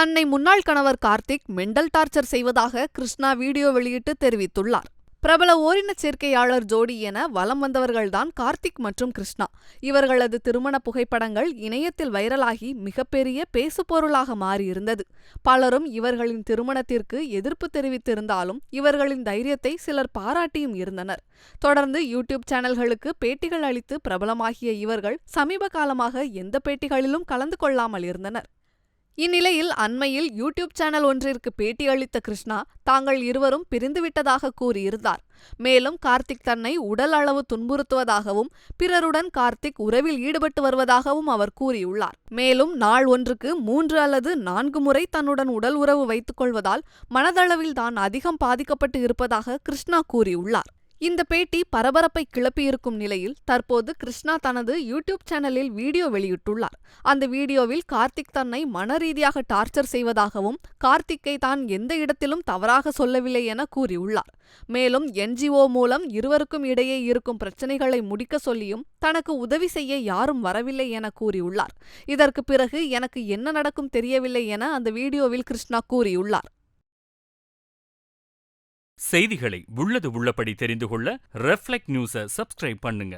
தன்னை முன்னாள் கணவர் கார்த்திக் மெண்டல் டார்ச்சர் செய்வதாக கிருஷ்ணா வீடியோ வெளியிட்டு தெரிவித்துள்ளார். பிரபல ஓரினச் சேர்க்கையாளர் ஜோடி என வலம் வந்தவர்கள்தான் கார்த்திக் மற்றும் கிருஷ்ணா. இவர்களது திருமண புகைப்படங்கள் இணையத்தில் வைரலாகி மிகப்பெரிய பேசுபொருளாக மாறியிருந்தது. பலரும் இவர்களின் திருமணத்திற்கு எதிர்ப்பு தெரிவித்திருந்தாலும் இவர்களின் தைரியத்தை சிலர் பாராட்டியும் இருந்தனர். தொடர்ந்து யூடியூப் சேனல்களுக்கு பேட்டிகள் அளித்து பிரபலமாகிய இவர்கள் சமீப காலமாக எந்த பேட்டிகளிலும் கலந்து கொள்ளாமல் இருந்தனர். இந்நிலையில் அண்மையில் யூடியூப் சேனல் ஒன்றிற்கு பேட்டியளித்த கிருஷ்ணா தாங்கள் இருவரும் பிரிந்துவிட்டதாக கூறியிருந்தார். மேலும் கார்த்திக் தன்னை உடல் அளவு துன்புறுத்துவதாகவும் பிறருடன் கார்த்திக் உறவில் ஈடுபட்டு வருவதாகவும் அவர் கூறியுள்ளார். மேலும் நாள் ஒன்றுக்கு 3 அல்லது 4 முறை தன்னுடன் உடல் உறவு வைத்துக் கொள்வதால் மனதளவில் தான் அதிகம் பாதிக்கப்பட்டு இருப்பதாக கிருஷ்ணா கூறியுள்ளார். இந்த பேட்டி பரபரப்பை கிளப்பியிருக்கும் நிலையில் தற்போது கிருஷ்ணா தனது யூடியூப் சேனலில் வீடியோ வெளியிட்டுள்ளார். அந்த வீடியோவில் கார்த்திக் தன்னை மனரீதியாக டார்ச்சர் செய்வதாகவும் கார்த்திக்கை தான் எந்த இடத்திலும் தவறாக சொல்லவில்லை என கூறியுள்ளார். மேலும் NGO மூலம் இருவருக்கும் இடையே இருக்கும் பிரச்சனைகளை முடிக்க சொல்லியும் தனக்கு உதவி செய்ய யாரும் வரவில்லை என கூறியுள்ளார். இதற்கு பிறகு எனக்கு என்ன நடக்கும் தெரியவில்லை என அந்த வீடியோவில் கிருஷ்ணா கூறியுள்ளார். செய்திகளை உள்ளது உள்ளபடி தெரிந்து கொள்ள ரெஃப்ளெக்ட் நியூஸை சப்ஸ்கிரைப் பண்ணுங்க.